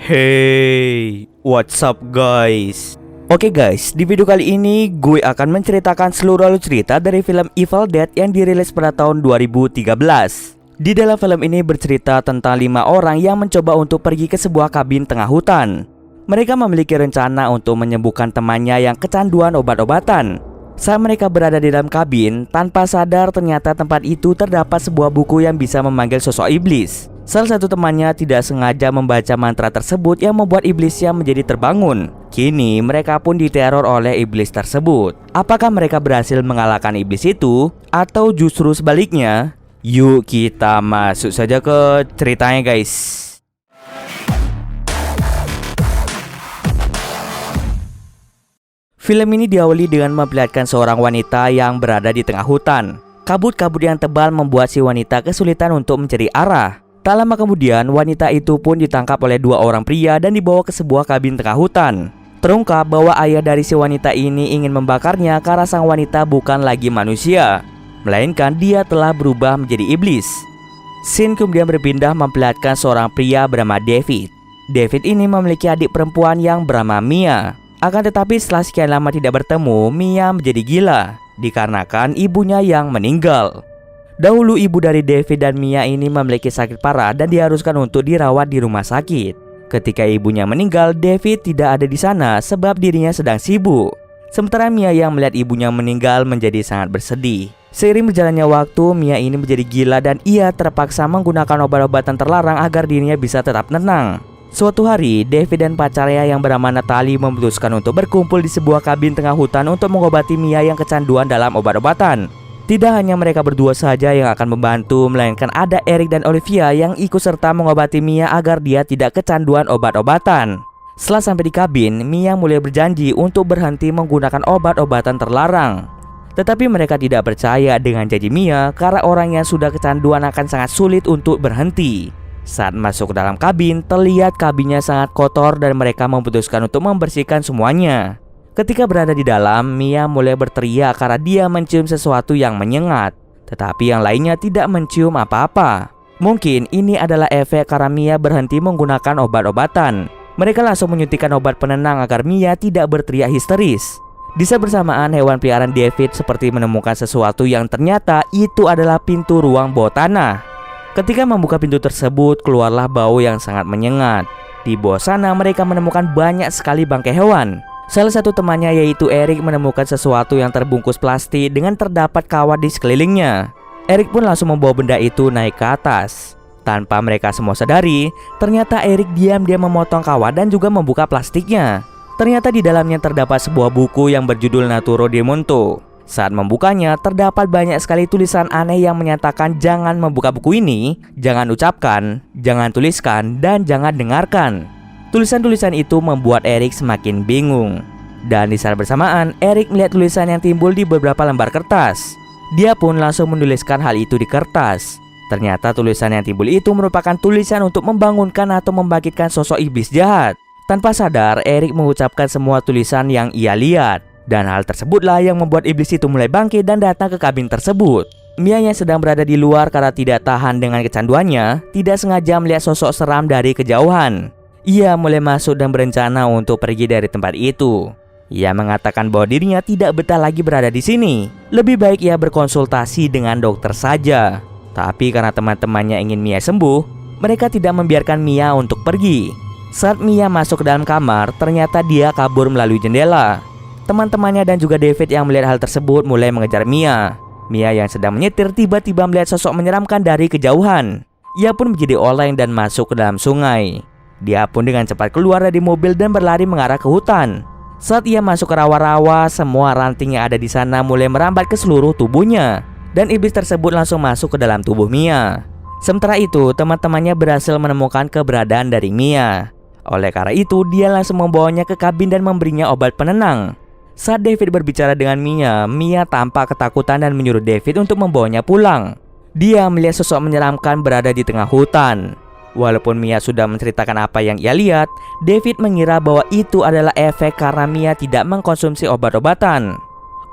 Hey, what's up guys? Oke guys, di video kali ini gue akan menceritakan seluruh alur cerita dari film Evil Dead yang dirilis pada tahun 2013. Di dalam film ini bercerita tentang 5 orang yang mencoba untuk pergi ke sebuah kabin tengah hutan. Mereka memiliki rencana untuk menyembuhkan temannya yang kecanduan obat-obatan. Saat mereka berada di dalam kabin, tanpa sadar ternyata tempat itu terdapat sebuah buku yang bisa memanggil sosok iblis. Salah satu temannya tidak sengaja membaca mantra tersebut yang membuat iblisnya menjadi terbangun. Kini mereka pun diteror oleh iblis tersebut. Apakah mereka berhasil mengalahkan iblis itu? Atau justru sebaliknya? Yuk kita masuk saja ke ceritanya guys. Film ini diawali dengan memperlihatkan seorang wanita yang berada di tengah hutan. Kabut-kabut yang tebal membuat si wanita kesulitan untuk mencari arah. Tak lama kemudian, wanita itu pun ditangkap oleh 2 orang pria dan dibawa ke sebuah kabin tengah hutan. Terungkap bahwa ayah dari si wanita ini ingin membakarnya karena sang wanita bukan lagi manusia, melainkan dia telah berubah menjadi iblis. Scene kemudian berpindah memperlihatkan seorang pria bernama David. David ini memiliki adik perempuan yang bernama Mia. Akan tetapi setelah sekian lama tidak bertemu, Mia menjadi gila dikarenakan ibunya yang meninggal. Dahulu ibu dari David dan Mia ini memiliki sakit parah dan diharuskan untuk dirawat di rumah sakit. Ketika ibunya meninggal, David tidak ada di sana sebab dirinya sedang sibuk. Sementara Mia yang melihat ibunya meninggal menjadi sangat bersedih. Seiring berjalannya waktu, Mia ini menjadi gila dan ia terpaksa menggunakan obat-obatan terlarang agar dirinya bisa tetap tenang. Suatu hari, David dan pacarnya yang bernama Natalie memutuskan untuk berkumpul di sebuah kabin tengah hutan untuk mengobati Mia yang kecanduan dalam obat-obatan. Tidak hanya mereka berdua saja yang akan membantu, melainkan ada Eric dan Olivia yang ikut serta mengobati Mia agar dia tidak kecanduan obat-obatan. Setelah sampai di kabin, Mia mulai berjanji untuk berhenti menggunakan obat-obatan terlarang. Tetapi mereka tidak percaya dengan janji Mia karena orang yang sudah kecanduan akan sangat sulit untuk berhenti. Saat masuk ke dalam kabin, terlihat kabinnya sangat kotor dan mereka memutuskan untuk membersihkan semuanya. Ketika berada di dalam, Mia mulai berteriak karena dia mencium sesuatu yang menyengat. Tetapi yang lainnya tidak mencium apa-apa. Mungkin ini adalah efek karena Mia berhenti menggunakan obat-obatan. Mereka langsung menyuntikkan obat penenang agar Mia tidak berteriak histeris. Di saat bersamaan, hewan peliharaan David seperti menemukan sesuatu yang ternyata itu adalah pintu ruang bawah tanah. Ketika membuka pintu tersebut, keluarlah bau yang sangat menyengat. Di bawah sana mereka menemukan banyak sekali bangkai hewan. Salah satu temannya yaitu Eric menemukan sesuatu yang terbungkus plastik dengan terdapat kawat di sekelilingnya. Eric pun langsung membawa benda itu naik ke atas. Tanpa mereka semua sadari, ternyata Eric diam-diam memotong kawat dan juga membuka plastiknya. Ternyata di dalamnya terdapat sebuah buku yang berjudul Naturo de Monto. Saat membukanya, terdapat banyak sekali tulisan aneh yang menyatakan jangan membuka buku ini, jangan ucapkan, jangan tuliskan, dan jangan dengarkan. Tulisan-tulisan itu membuat Eric semakin bingung. Dan di saat bersamaan, Eric melihat tulisan yang timbul di beberapa lembar kertas. Dia pun langsung menuliskan hal itu di kertas. Ternyata tulisan yang timbul itu merupakan tulisan untuk membangunkan atau membangkitkan sosok iblis jahat. Tanpa sadar, Eric mengucapkan semua tulisan yang ia lihat. Dan hal tersebutlah yang membuat iblis itu mulai bangkit dan datang ke kabin tersebut. Mia yang sedang berada di luar karena tidak tahan dengan kecanduannya, tidak sengaja melihat sosok seram dari kejauhan. Ia mulai masuk dan berencana untuk pergi dari tempat itu. Ia mengatakan bahwa dirinya tidak betah lagi berada di sini. Lebih baik ia berkonsultasi dengan dokter saja. Tapi karena teman-temannya ingin Mia sembuh, mereka tidak membiarkan Mia untuk pergi. Saat Mia masuk ke dalam kamar, ternyata dia kabur melalui jendela. Teman-temannya dan juga David yang melihat hal tersebut mulai mengejar Mia. Mia yang sedang menyetir tiba-tiba melihat sosok menyeramkan dari kejauhan. Ia pun menjadi oleng dan masuk ke dalam sungai. Dia pun dengan cepat keluar dari mobil dan berlari mengarah ke hutan. Saat ia masuk ke rawa-rawa, semua ranting yang ada di sana mulai merambat ke seluruh tubuhnya. Dan iblis tersebut langsung masuk ke dalam tubuh Mia. Sementara itu, teman-temannya berhasil menemukan keberadaan dari Mia. Oleh karena itu, dia langsung membawanya ke kabin dan memberinya obat penenang. Saat David berbicara dengan Mia, Mia tampak ketakutan dan menyuruh David untuk membawanya pulang. Dia melihat sosok menyeramkan berada di tengah hutan. Walaupun Mia sudah menceritakan apa yang ia lihat, David mengira bahwa itu adalah efek karena Mia tidak mengkonsumsi obat-obatan.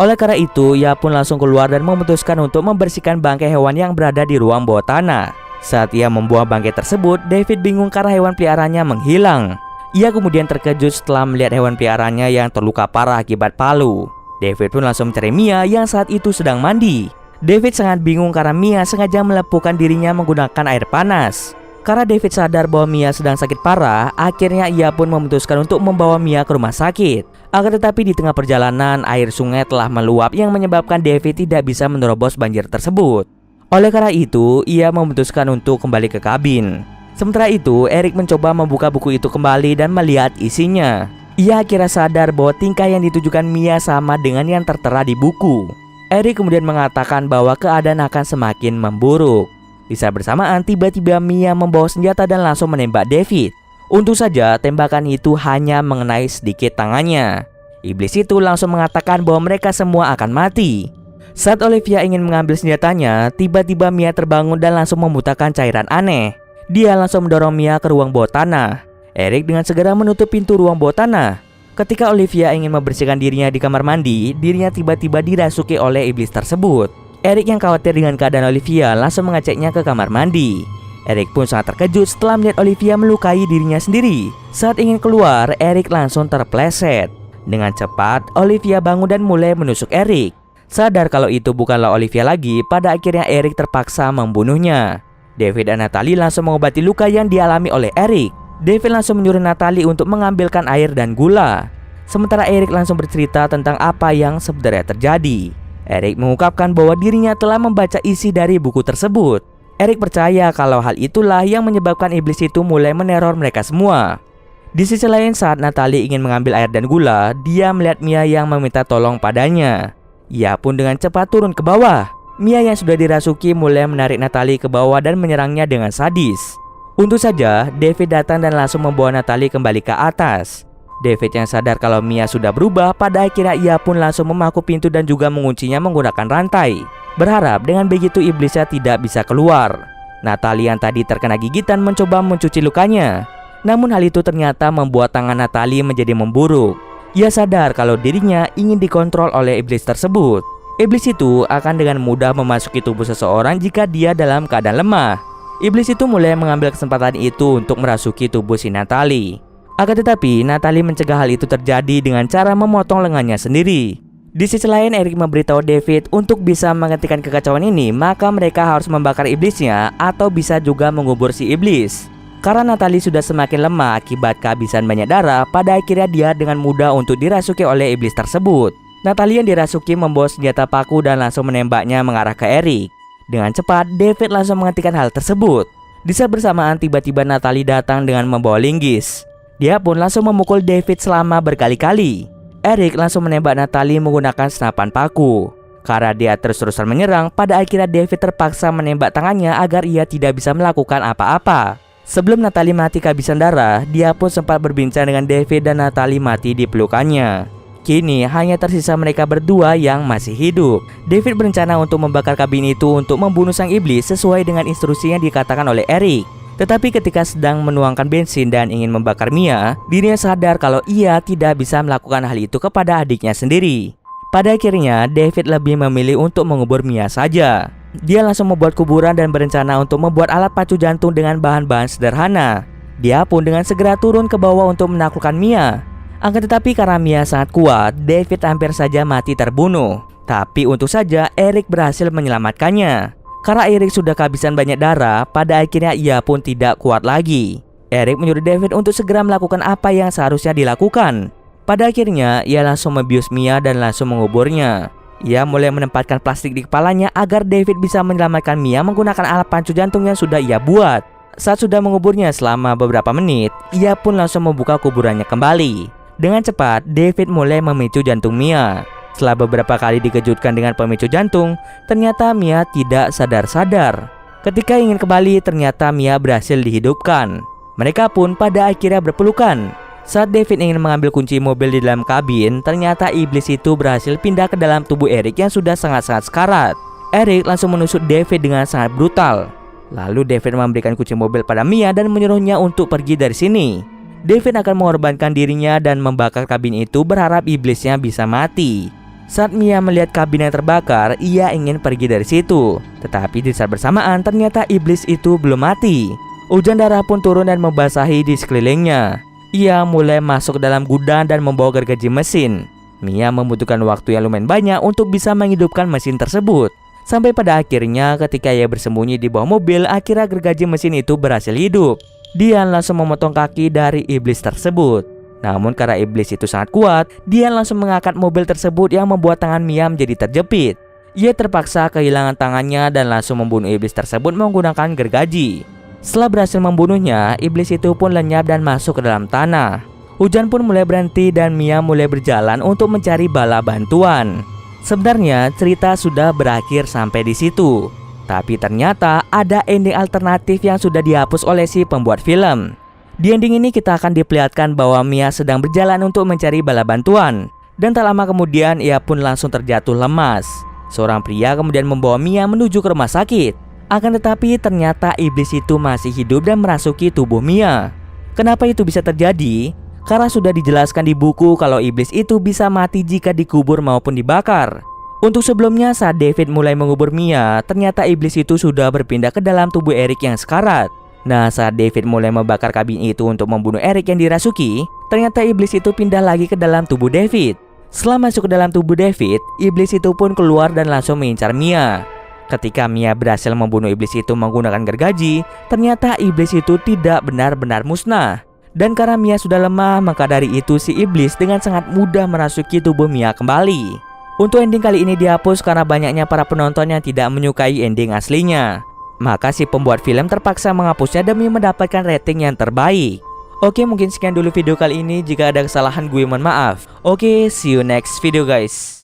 Oleh karena itu, ia pun langsung keluar dan memutuskan untuk membersihkan bangkai hewan yang berada di ruang bawah tanah. Saat ia membuang bangkai tersebut, David bingung karena hewan peliharaannya menghilang. Ia kemudian terkejut setelah melihat hewan peliharaannya yang terluka parah akibat palu. David pun langsung mencari Mia yang saat itu sedang mandi. David sangat bingung karena Mia sengaja melepuhkan dirinya menggunakan air panas. Karena David sadar bahwa Mia sedang sakit parah, akhirnya ia pun memutuskan untuk membawa Mia ke rumah sakit. Akan tetapi di tengah perjalanan, air sungai telah meluap yang menyebabkan David tidak bisa menerobos banjir tersebut. Oleh karena itu, ia memutuskan untuk kembali ke kabin. Sementara itu, Eric mencoba membuka buku itu kembali dan melihat isinya. Ia akhirnya sadar bahwa tingkah yang ditujukan Mia sama dengan yang tertera di buku. Eric kemudian mengatakan bahwa keadaan akan semakin memburuk. Di saat bersamaan, tiba-tiba Mia membawa senjata dan langsung menembak David. Untung saja tembakan itu hanya mengenai sedikit tangannya. Iblis itu langsung mengatakan bahwa mereka semua akan mati. Saat Olivia ingin mengambil senjatanya, tiba-tiba Mia terbangun dan langsung memuntahkan cairan aneh. Dia langsung mendorong Mia ke ruang bawah tanah. Eric dengan segera menutup pintu ruang bawah tanah. Ketika Olivia ingin membersihkan dirinya di kamar mandi, dirinya tiba-tiba dirasuki oleh iblis tersebut. Eric yang khawatir dengan keadaan Olivia langsung mengeceknya ke kamar mandi. Eric pun sangat terkejut setelah melihat Olivia melukai dirinya sendiri. Saat ingin keluar, Eric langsung terpleset. Dengan cepat, Olivia bangun dan mulai menusuk Eric. Sadar kalau itu bukanlah Olivia lagi, pada akhirnya Eric terpaksa membunuhnya. David dan Natalie langsung mengobati luka yang dialami oleh Eric. David langsung menyuruh Natalie untuk mengambilkan air dan gula. Sementara Eric langsung bercerita tentang apa yang sebenarnya terjadi. Eric mengungkapkan bahwa dirinya telah membaca isi dari buku tersebut. Eric percaya kalau hal itulah yang menyebabkan iblis itu mulai meneror mereka semua. Di sisi lain, saat Natalie ingin mengambil air dan gula, dia melihat Mia yang meminta tolong padanya. Ia pun dengan cepat turun ke bawah. Mia yang sudah dirasuki mulai menarik Natalie ke bawah dan menyerangnya dengan sadis. Untung saja, David datang dan langsung membawa Natalie kembali ke atas. David yang sadar kalau Mia sudah berubah, pada akhirnya ia pun langsung memaku pintu dan juga menguncinya menggunakan rantai. Berharap dengan begitu iblisnya tidak bisa keluar. Natalie yang tadi terkena gigitan mencoba mencuci lukanya. Namun hal itu ternyata membuat tangan Natalie menjadi memburuk. Ia sadar kalau dirinya ingin dikontrol oleh iblis tersebut. Iblis itu akan dengan mudah memasuki tubuh seseorang jika dia dalam keadaan lemah. Iblis itu mulai mengambil kesempatan itu untuk merasuki tubuh si Natalie. Akan tetapi, Natalie mencegah hal itu terjadi dengan cara memotong lengannya sendiri. Di sisi lain, Eric memberitahu David untuk bisa menghentikan kekacauan ini, maka mereka harus membakar iblisnya atau bisa juga mengubur si iblis. Karena Natalie sudah semakin lemah akibat kehabisan banyak darah, pada akhirnya dia dengan mudah untuk dirasuki oleh iblis tersebut. Natalie yang dirasuki membawa senjata paku dan langsung menembaknya mengarah ke Eric. Dengan cepat, David langsung menghentikan hal tersebut. Di saat bersamaan, tiba-tiba Natalie datang dengan membawa linggis. Dia pun langsung memukul David selama berkali-kali. Eric langsung menembak Natalie menggunakan senapan paku. Karena dia terus-terusan menyerang, pada akhirnya David terpaksa menembak tangannya agar ia tidak bisa melakukan apa-apa. Sebelum Natalie mati kehabisan darah, dia pun sempat berbincang dengan David dan Natalie mati di pelukannya. Kini hanya tersisa mereka berdua yang masih hidup. David berencana untuk membakar kabin itu untuk membunuh sang iblis sesuai dengan instruksi yang dikatakan oleh Eric. Tetapi ketika sedang menuangkan bensin dan ingin membakar Mia, dirinya sadar kalau ia tidak bisa melakukan hal itu kepada adiknya sendiri. Pada akhirnya, David lebih memilih untuk mengubur Mia saja. Dia langsung membuat kuburan dan berencana untuk membuat alat pacu jantung dengan bahan-bahan sederhana. Dia pun dengan segera turun ke bawah untuk menaklukkan Mia. Akan tetapi karena Mia sangat kuat, David hampir saja mati terbunuh. Tapi untung saja Eric berhasil menyelamatkannya. Karena Eric sudah kehabisan banyak darah, pada akhirnya ia pun tidak kuat lagi. Eric menyuruh David untuk segera melakukan apa yang seharusnya dilakukan. Pada akhirnya ia langsung membius Mia dan langsung menguburnya. Ia mulai menempatkan plastik di kepalanya agar David bisa menyelamatkan Mia menggunakan alat pancu jantung yang sudah ia buat. Saat sudah menguburnya selama beberapa menit, ia pun langsung membuka kuburannya kembali. Dengan cepat, David mulai memicu jantung Mia. Setelah beberapa kali dikejutkan dengan pemicu jantung, ternyata Mia tidak sadar-sadar. Ketika ingin kembali, ternyata Mia berhasil dihidupkan. Mereka pun pada akhirnya berpelukan. Saat David ingin mengambil kunci mobil di dalam kabin, ternyata iblis itu berhasil pindah ke dalam tubuh Eric yang sudah sangat-sangat sekarat. Eric langsung menusuk David dengan sangat brutal. Lalu David memberikan kunci mobil pada Mia dan menyuruhnya untuk pergi dari sini. David akan mengorbankan dirinya dan membakar kabin itu berharap iblisnya bisa mati. Saat Mia melihat kabin yang terbakar, ia ingin pergi dari situ. Tetapi di saat bersamaan ternyata iblis itu belum mati. Hujan darah pun turun dan membasahi di sekelilingnya. Ia mulai masuk ke dalam gudang dan membawa gergaji mesin. Mia membutuhkan waktu yang lumayan banyak untuk bisa menghidupkan mesin tersebut. Sampai pada akhirnya ketika ia bersembunyi di bawah mobil, akhirnya gergaji mesin itu berhasil hidup. Dian langsung memotong kaki dari iblis tersebut. Namun karena iblis itu sangat kuat, Dian langsung mengangkat mobil tersebut yang membuat tangan Mia menjadi terjepit. Ia terpaksa kehilangan tangannya dan langsung membunuh iblis tersebut menggunakan gergaji. Setelah berhasil membunuhnya, iblis itu pun lenyap dan masuk ke dalam tanah. Hujan pun mulai berhenti dan Mia mulai berjalan untuk mencari bala bantuan. Sebenarnya cerita sudah berakhir sampai di situ. Tapi ternyata ada ending alternatif yang sudah dihapus oleh si pembuat film. Di ending ini kita akan diperlihatkan bahwa Mia sedang berjalan untuk mencari bala bantuan. Dan tak lama kemudian ia pun langsung terjatuh lemas. Seorang pria kemudian membawa Mia menuju ke rumah sakit. Akan tetapi ternyata iblis itu masih hidup dan merasuki tubuh Mia. Kenapa itu bisa terjadi? Karena sudah dijelaskan di buku kalau iblis itu bisa mati jika dikubur maupun dibakar. Untuk sebelumnya saat David mulai mengubur Mia, ternyata iblis itu sudah berpindah ke dalam tubuh Eric yang sekarat. Nah, saat David mulai membakar kabin itu untuk membunuh Eric yang dirasuki, ternyata iblis itu pindah lagi ke dalam tubuh David. Setelah masuk ke dalam tubuh David, iblis itu pun keluar dan langsung mengincar Mia. Ketika Mia berhasil membunuh iblis itu menggunakan gergaji, ternyata iblis itu tidak benar-benar musnah. Dan karena Mia sudah lemah, maka dari itu si iblis dengan sangat mudah merasuki tubuh Mia kembali. Untuk ending kali ini dihapus karena banyaknya para penonton yang tidak menyukai ending aslinya. Maka si pembuat film terpaksa menghapusnya demi mendapatkan rating yang terbaik. Oke, mungkin sekian dulu video kali ini. Jika ada kesalahan gue mohon maaf. Oke, see you next video guys.